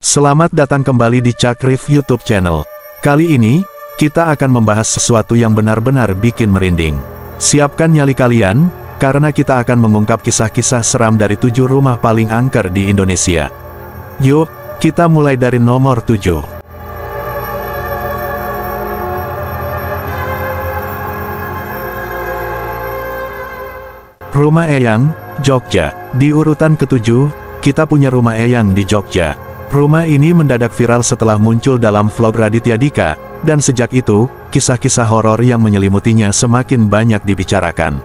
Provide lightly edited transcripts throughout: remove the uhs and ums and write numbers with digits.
Selamat datang kembali di Cakrif YouTube channel. Kali ini, kita akan membahas sesuatu yang benar-benar bikin merinding. Siapkan nyali kalian, karena kita akan mengungkap kisah-kisah seram dari 7 rumah paling angker di Indonesia. Yuk, kita mulai dari nomor 7. Rumah Eyang, Jogja. Di urutan ke-7, kita punya Rumah Eyang di Jogja. Rumah ini mendadak viral setelah muncul dalam vlog Raditya Dika, dan sejak itu, kisah-kisah horor yang menyelimutinya semakin banyak dibicarakan.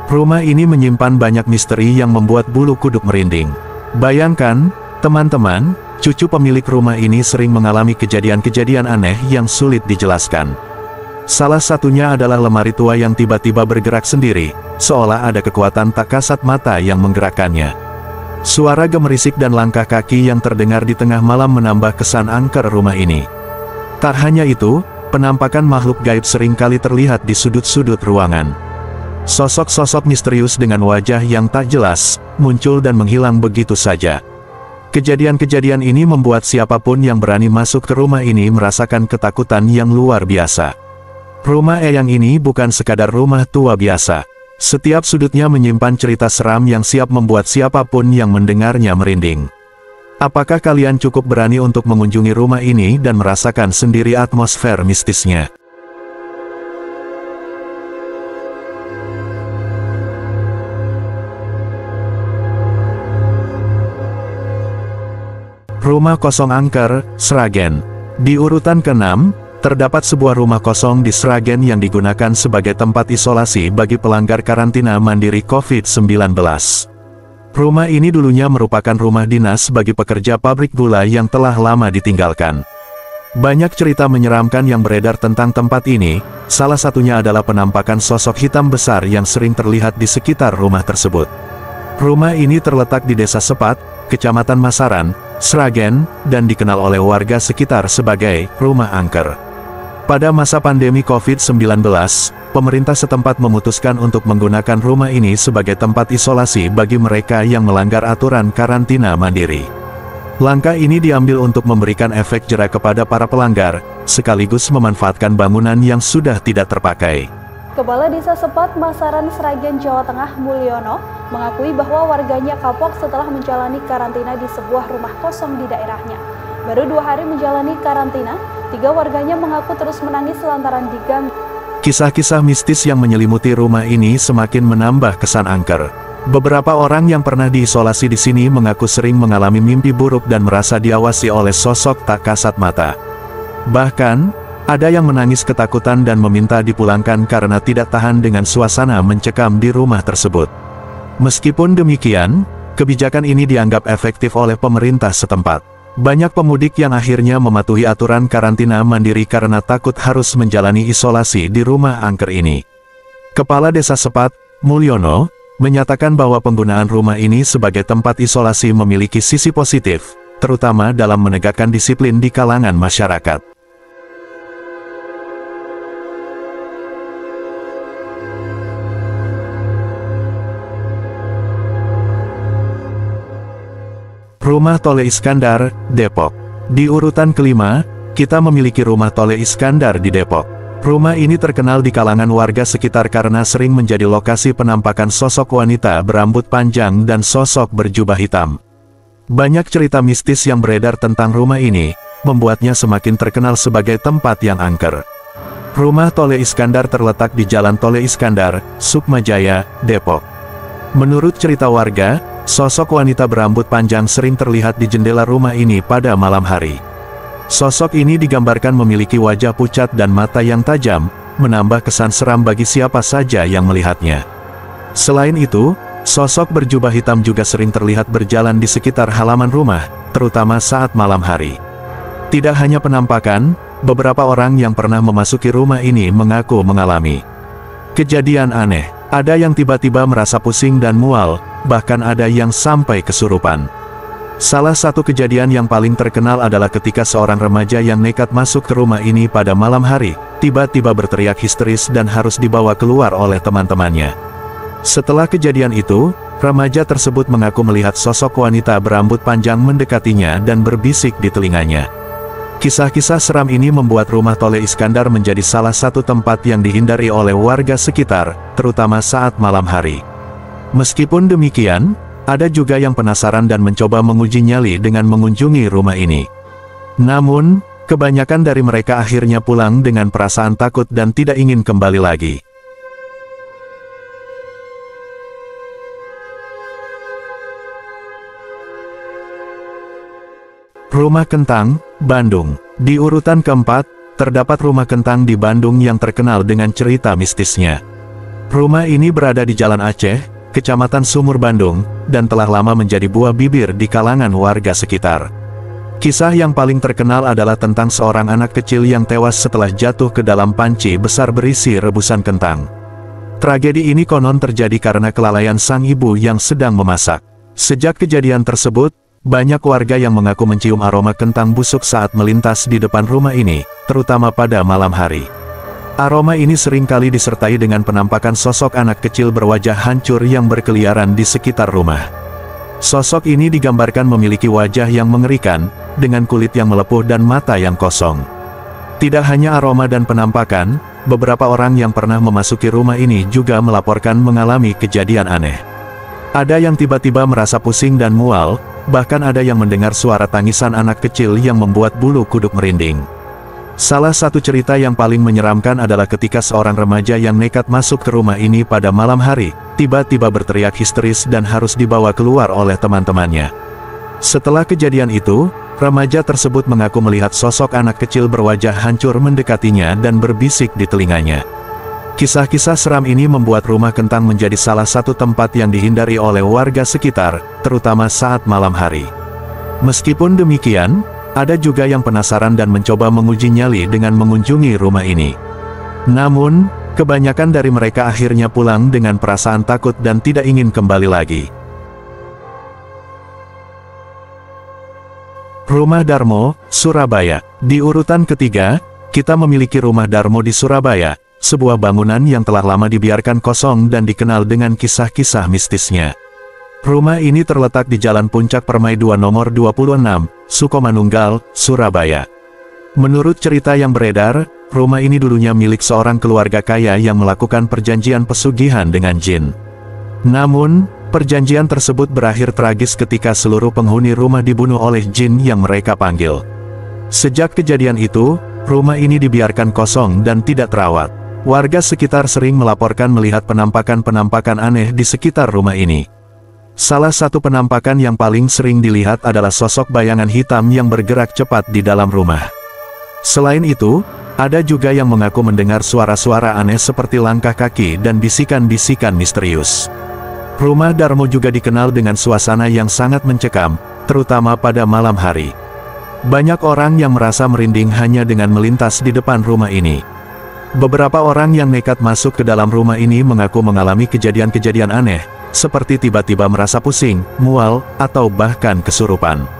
Rumah ini menyimpan banyak misteri yang membuat bulu kuduk merinding. Bayangkan, teman-teman, cucu pemilik rumah ini sering mengalami kejadian-kejadian aneh yang sulit dijelaskan. Salah satunya adalah lemari tua yang tiba-tiba bergerak sendiri, seolah ada kekuatan tak kasat mata yang menggerakkannya. Suara gemerisik dan langkah kaki yang terdengar di tengah malam menambah kesan angker rumah ini. Tak hanya itu, penampakan makhluk gaib seringkali terlihat di sudut-sudut ruangan. Sosok-sosok misterius dengan wajah yang tak jelas, muncul dan menghilang begitu saja. Kejadian-kejadian ini membuat siapapun yang berani masuk ke rumah ini merasakan ketakutan yang luar biasa. Rumah Eyang ini bukan sekadar rumah tua biasa. Setiap sudutnya menyimpan cerita seram yang siap membuat siapapun yang mendengarnya merinding. Apakah kalian cukup berani untuk mengunjungi rumah ini dan merasakan sendiri atmosfer mistisnya? Rumah kosong angker, Sragen. Di urutan ke-6, terdapat sebuah rumah kosong di Sragen yang digunakan sebagai tempat isolasi bagi pelanggar karantina mandiri COVID-19. Rumah ini dulunya merupakan rumah dinas bagi pekerja pabrik gula yang telah lama ditinggalkan. Banyak cerita menyeramkan yang beredar tentang tempat ini, salah satunya adalah penampakan sosok hitam besar yang sering terlihat di sekitar rumah tersebut. Rumah ini terletak di Desa Sepat, Kecamatan Masaran, Sragen, dan dikenal oleh warga sekitar sebagai rumah angker. Pada masa pandemi COVID-19, pemerintah setempat memutuskan untuk menggunakan rumah ini sebagai tempat isolasi bagi mereka yang melanggar aturan karantina mandiri. Langkah ini diambil untuk memberikan efek jera kepada para pelanggar, sekaligus memanfaatkan bangunan yang sudah tidak terpakai. Kepala Desa Sepat, Masaran, Sragen, Jawa Tengah, Mulyono, mengakui bahwa warganya kapok setelah menjalani karantina di sebuah rumah kosong di daerahnya. Baru 2 hari menjalani karantina, 3 warganya mengaku terus menangis lantaran diganggu. Kisah-kisah mistis yang menyelimuti rumah ini semakin menambah kesan angker. Beberapa orang yang pernah diisolasi di sini mengaku sering mengalami mimpi buruk dan merasa diawasi oleh sosok tak kasat mata. Bahkan, ada yang menangis ketakutan dan meminta dipulangkan karena tidak tahan dengan suasana mencekam di rumah tersebut. Meskipun demikian, kebijakan ini dianggap efektif oleh pemerintah setempat. Banyak pemudik yang akhirnya mematuhi aturan karantina mandiri karena takut harus menjalani isolasi di rumah angker ini. Kepala Desa Sepat, Mulyono, menyatakan bahwa penggunaan rumah ini sebagai tempat isolasi memiliki sisi positif, terutama dalam menegakkan disiplin di kalangan masyarakat. Rumah Tole Iskandar, Depok. Di urutan ke-5, kita memiliki Rumah Tole Iskandar di Depok. Rumah ini terkenal di kalangan warga sekitar karena sering menjadi lokasi penampakan sosok wanita berambut panjang dan sosok berjubah hitam. Banyak cerita mistis yang beredar tentang rumah ini, membuatnya semakin terkenal sebagai tempat yang angker. Rumah Tole Iskandar terletak di Jalan Tole Iskandar, Sukmajaya, Depok. Menurut cerita warga, sosok wanita berambut panjang sering terlihat di jendela rumah ini pada malam hari. Sosok ini digambarkan memiliki wajah pucat dan mata yang tajam, menambah kesan seram bagi siapa saja yang melihatnya. Selain itu, sosok berjubah hitam juga sering terlihat berjalan di sekitar halaman rumah, terutama saat malam hari. Tidak hanya penampakan, beberapa orang yang pernah memasuki rumah ini mengaku mengalami kejadian aneh. Ada yang tiba-tiba merasa pusing dan mual, bahkan ada yang sampai kesurupan. Salah satu kejadian yang paling terkenal adalah ketika seorang remaja yang nekat masuk ke rumah ini pada malam hari, tiba-tiba berteriak histeris dan harus dibawa keluar oleh teman-temannya. Setelah kejadian itu, remaja tersebut mengaku melihat sosok wanita berambut panjang mendekatinya dan berbisik di telinganya. Kisah-kisah seram ini membuat rumah Tole Iskandar menjadi salah satu tempat yang dihindari oleh warga sekitar, terutama saat malam hari. Meskipun demikian, ada juga yang penasaran dan mencoba menguji nyali dengan mengunjungi rumah ini. Namun, kebanyakan dari mereka akhirnya pulang dengan perasaan takut dan tidak ingin kembali lagi. Rumah Kentang, Bandung. Di urutan keempat, terdapat rumah kentang di Bandung yang terkenal dengan cerita mistisnya. Rumah ini berada di Jalan Aceh, Kecamatan Sumur, Bandung, dan telah lama menjadi buah bibir di kalangan warga sekitar. Kisah yang paling terkenal adalah tentang seorang anak kecil yang tewas setelah jatuh ke dalam panci besar berisi rebusan kentang. Tragedi ini konon terjadi karena kelalaian sang ibu yang sedang memasak. Sejak kejadian tersebut, banyak warga yang mengaku mencium aroma kentang busuk saat melintas di depan rumah ini, terutama pada malam hari. Aroma ini seringkali disertai dengan penampakan sosok anak kecil berwajah hancur yang berkeliaran di sekitar rumah. Sosok ini digambarkan memiliki wajah yang mengerikan, dengan kulit yang melepuh dan mata yang kosong. Tidak hanya aroma dan penampakan, beberapa orang yang pernah memasuki rumah ini juga melaporkan mengalami kejadian aneh. Ada yang tiba-tiba merasa pusing dan mual, bahkan ada yang mendengar suara tangisan anak kecil yang membuat bulu kuduk merinding. Salah satu cerita yang paling menyeramkan adalah ketika seorang remaja yang nekat masuk ke rumah ini pada malam hari, tiba-tiba berteriak histeris dan harus dibawa keluar oleh teman-temannya. Setelah kejadian itu, remaja tersebut mengaku melihat sosok anak kecil berwajah hancur mendekatinya dan berbisik di telinganya. Kisah-kisah seram ini membuat rumah kentang menjadi salah satu tempat yang dihindari oleh warga sekitar, terutama saat malam hari. Meskipun demikian, ada juga yang penasaran dan mencoba menguji nyali dengan mengunjungi rumah ini. Namun, kebanyakan dari mereka akhirnya pulang dengan perasaan takut dan tidak ingin kembali lagi. Rumah Darmo, Surabaya. Di urutan ketiga, kita memiliki Rumah Darmo di Surabaya, sebuah bangunan yang telah lama dibiarkan kosong dan dikenal dengan kisah-kisah mistisnya. Rumah ini terletak di Jalan Puncak Permai 2 nomor 26, Sukomanunggal, Surabaya. Menurut cerita yang beredar, rumah ini dulunya milik seorang keluarga kaya yang melakukan perjanjian pesugihan dengan jin. Namun, perjanjian tersebut berakhir tragis ketika seluruh penghuni rumah dibunuh oleh jin yang mereka panggil. Sejak kejadian itu, rumah ini dibiarkan kosong dan tidak terawat. Warga sekitar sering melaporkan melihat penampakan-penampakan aneh di sekitar rumah ini. Salah satu penampakan yang paling sering dilihat adalah sosok bayangan hitam yang bergerak cepat di dalam rumah. Selain itu, ada juga yang mengaku mendengar suara-suara aneh seperti langkah kaki dan bisikan-bisikan misterius. Rumah Darmo juga dikenal dengan suasana yang sangat mencekam, terutama pada malam hari. Banyak orang yang merasa merinding hanya dengan melintas di depan rumah ini. Beberapa orang yang nekat masuk ke dalam rumah ini mengaku mengalami kejadian-kejadian aneh, seperti tiba-tiba merasa pusing, mual, atau bahkan kesurupan.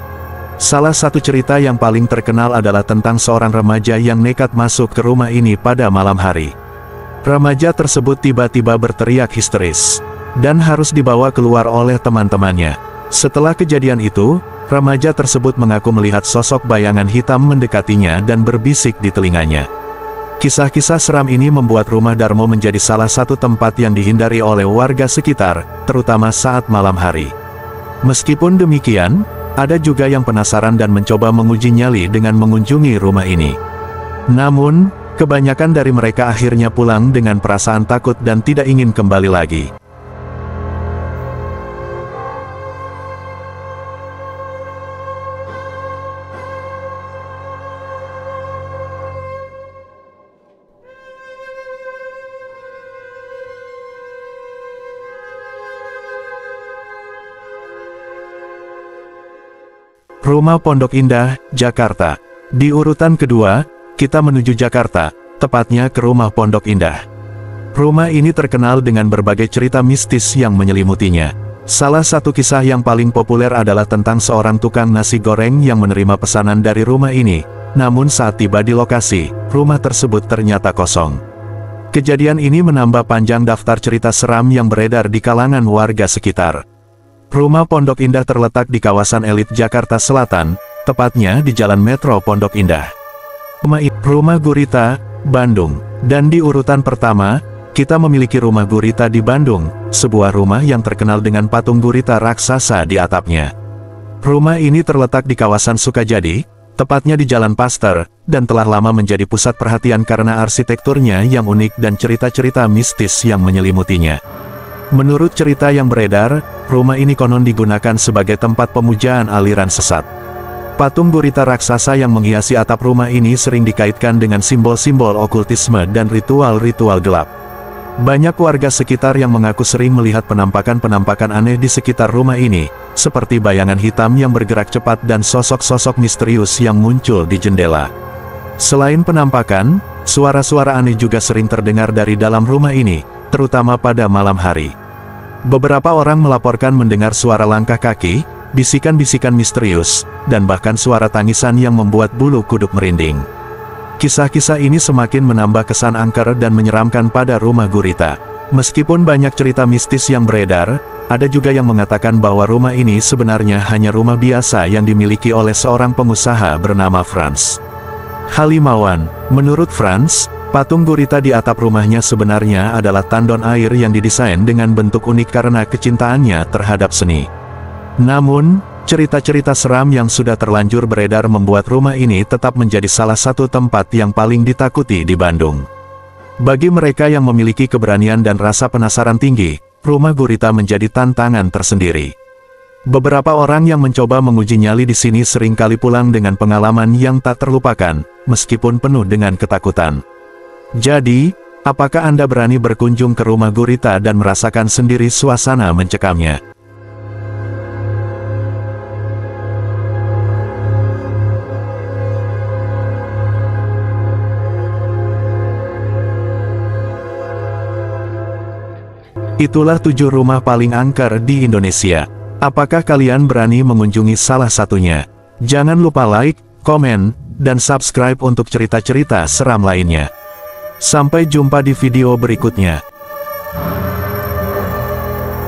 Salah satu cerita yang paling terkenal adalah tentang seorang remaja yang nekat masuk ke rumah ini pada malam hari. Remaja tersebut tiba-tiba berteriak histeris, dan harus dibawa keluar oleh teman-temannya. Setelah kejadian itu, remaja tersebut mengaku melihat sosok bayangan hitam mendekatinya dan berbisik di telinganya. Kisah-kisah seram ini membuat Rumah Darmo menjadi salah satu tempat yang dihindari oleh warga sekitar, terutama saat malam hari. Meskipun demikian, ada juga yang penasaran dan mencoba menguji nyali dengan mengunjungi rumah ini. Namun, kebanyakan dari mereka akhirnya pulang dengan perasaan takut dan tidak ingin kembali lagi. Rumah Pondok Indah, Jakarta. Di urutan kedua, kita menuju Jakarta, tepatnya ke Rumah Pondok Indah. Rumah ini terkenal dengan berbagai cerita mistis yang menyelimutinya. Salah satu kisah yang paling populer adalah tentang seorang tukang nasi goreng yang menerima pesanan dari rumah ini. Namun saat tiba di lokasi, rumah tersebut ternyata kosong. Kejadian ini menambah panjang daftar cerita seram yang beredar di kalangan warga sekitar. Rumah Pondok Indah terletak di kawasan elit Jakarta Selatan, tepatnya di Jalan Metro Pondok Indah. Rumah Gurita, Bandung. Dan di urutan pertama, kita memiliki Rumah Gurita di Bandung, sebuah rumah yang terkenal dengan patung gurita raksasa di atapnya. Rumah ini terletak di kawasan Sukajadi, tepatnya di Jalan Pasteur, dan telah lama menjadi pusat perhatian karena arsitekturnya yang unik dan cerita-cerita mistis yang menyelimutinya. Menurut cerita yang beredar, rumah ini konon digunakan sebagai tempat pemujaan aliran sesat. Patung gurita raksasa yang menghiasi atap rumah ini sering dikaitkan dengan simbol-simbol okultisme dan ritual-ritual gelap. Banyak warga sekitar yang mengaku sering melihat penampakan-penampakan aneh di sekitar rumah ini, seperti bayangan hitam yang bergerak cepat dan sosok-sosok misterius yang muncul di jendela. Selain penampakan, suara-suara aneh juga sering terdengar dari dalam rumah ini, terutama pada malam hari. Beberapa orang melaporkan mendengar suara langkah kaki, bisikan-bisikan misterius, dan bahkan suara tangisan yang membuat bulu kuduk merinding. Kisah-kisah ini semakin menambah kesan angker dan menyeramkan pada Rumah Gurita. Meskipun banyak cerita mistis yang beredar, ada juga yang mengatakan bahwa rumah ini sebenarnya hanya rumah biasa yang dimiliki oleh seorang pengusaha bernama Franz Halimawan. Menurut Franz, patung gurita di atap rumahnya sebenarnya adalah tandon air yang didesain dengan bentuk unik karena kecintaannya terhadap seni. Namun, cerita-cerita seram yang sudah terlanjur beredar membuat rumah ini tetap menjadi salah satu tempat yang paling ditakuti di Bandung. Bagi mereka yang memiliki keberanian dan rasa penasaran tinggi, Rumah Gurita menjadi tantangan tersendiri. Beberapa orang yang mencoba menguji nyali di sini seringkali pulang dengan pengalaman yang tak terlupakan, meskipun penuh dengan ketakutan. Jadi, apakah Anda berani berkunjung ke Rumah Gurita dan merasakan sendiri suasana mencekamnya? Itulah 7 rumah paling angker di Indonesia. Apakah kalian berani mengunjungi salah satunya? Jangan lupa like, komen, dan subscribe untuk cerita-cerita seram lainnya. Sampai jumpa di video berikutnya.